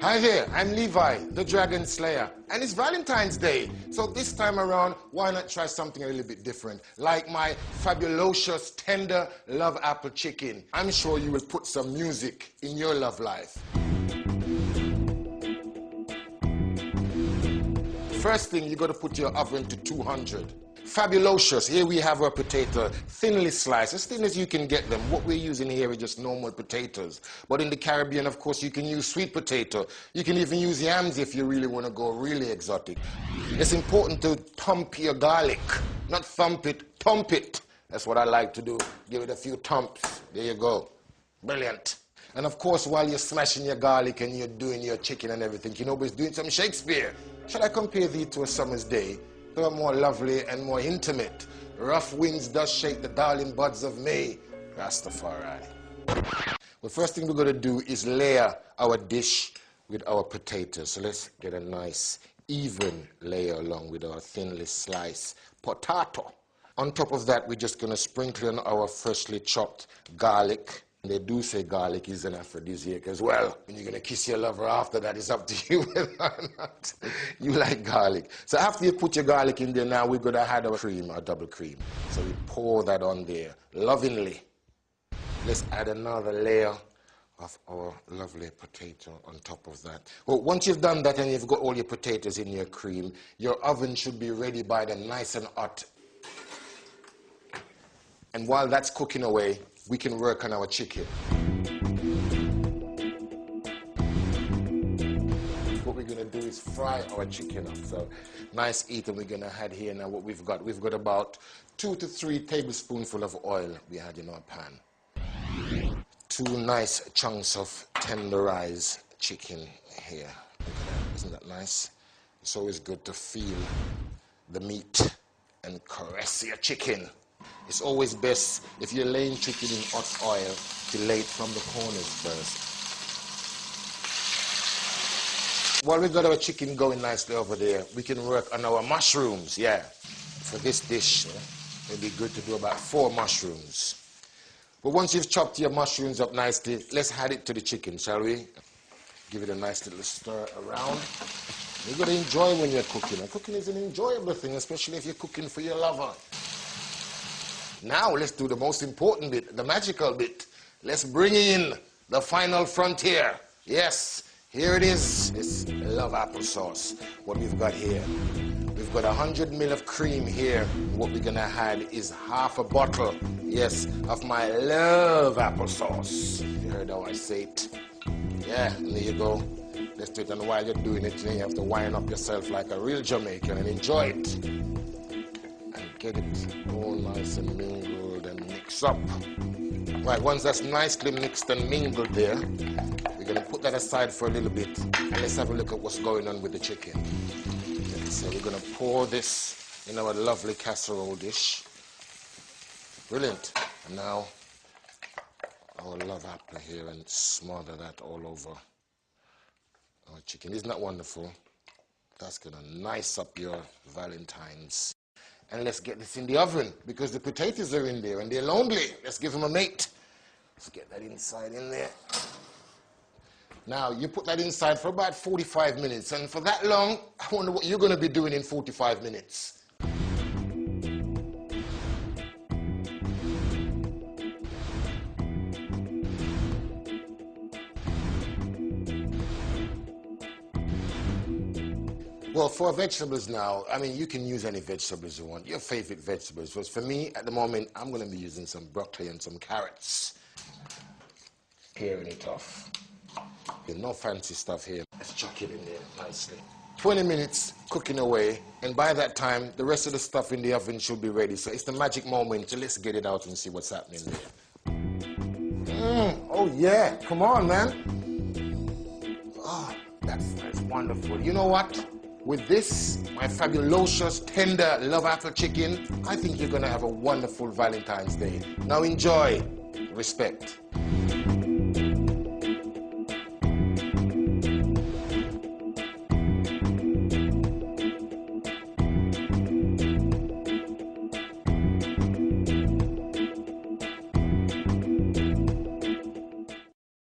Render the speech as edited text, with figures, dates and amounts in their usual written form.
Hi there, I'm Levi, the Dragon Slayer, and it's Valentine's Day. So this time around, why not try something a little bit different, like my fabulous, tender love apple chicken. I'm sure you will put some music in your love life. First thing, you got to put your oven to 200. Fabulous. Here we have our potato, thinly sliced, as thin as you can get them. What we're using here is just normal potatoes. But in the Caribbean, of course, you can use sweet potato. You can even use yams if you really want to go really exotic. It's important to thump your garlic. Not thump it, thump it. That's what I like to do. Give it a few thumps. There you go. Brilliant. And of course, while you're smashing your garlic and you're doing your chicken and everything, you know, but doing some Shakespeare. Shall I compare thee to a summer's day? They are more lovely and more intimate. Rough winds does shake the darling buds of May. Rastafari. The first thing we're going to do is layer our dish with our potatoes. So let's get a nice even layer along with our thinly sliced potato. On top of that, we're just going to sprinkle in our freshly chopped garlic. They do say garlic is an aphrodisiac as well. When you're going to kiss your lover after that, it's up to you whether or not you like garlic. So after you put your garlic in there, now we're going to add our cream, our double cream. So we pour that on there lovingly. Let's add another layer of our lovely potato on top of that. Well, once you've done that and you've got all your potatoes in your cream, your oven should be ready by the nice and hot. And while that's cooking away, we can work on our chicken. What we're going to do is fry our chicken up. So nice heat, and we're going to add here now what we've got. We've got about 2 to 3 tablespoons of oil we had in our pan. 2 nice chunks of tenderized chicken here. Isn't that nice? It's always good to feel the meat and caress your chicken. It's always best if you're laying chicken in hot oil to lay it from the corners first. While we've got our chicken going nicely over there, we can work on our mushrooms, yeah. For this dish, it'd be good to do about 4 mushrooms. But once you've chopped your mushrooms up nicely, let's add it to the chicken, shall we? Give it a nice little stir around. You've got to enjoy when you're cooking. And cooking is an enjoyable thing, especially if you're cooking for your lover. Now let's do the most important bit, the magical bit. Let's bring in the final frontier. Yes, here it is. This love applesauce. What we've got here. We've got 100 ml of cream here. What we're going to add is half a bottle, yes, of my love applesauce. You heard how I say it. Yeah, and there you go. Let's do it. And while you're doing it, you have to wind up yourself like a real Jamaican and enjoy it. Get it all nice and mingled and mixed up. Right, once that's nicely mixed and mingled there, we're going to put that aside for a little bit and let's have a look at what's going on with the chicken. So we're going to pour this in our lovely casserole dish. Brilliant. And now our love apple here and smother that all over our chicken. Isn't that wonderful? That's going to nice up your Valentines. And let's get this in the oven because the potatoes are in there and they're lonely. Let's give them a mate. Let's get that inside in there. Now, you put that inside for about 45 minutes. And for that long, I wonder what you're going to be doing in 45 minutes. Well, for vegetables now, I mean, you can use any vegetables you want. Your favorite vegetables. But for me, at the moment, I'm going to be using some broccoli and some carrots. Paring it off. No fancy stuff here. Let's chuck it in there nicely. 20 minutes cooking away, and by that time, the rest of the stuff in the oven should be ready. So it's the magic moment, so let's get it out and see what's happening there. Oh yeah, come on, man. Oh, that's wonderful. You know what? With this, my fabulous, tender love apple chicken, I think you're going to have a wonderful Valentine's Day. Now enjoy. Respect.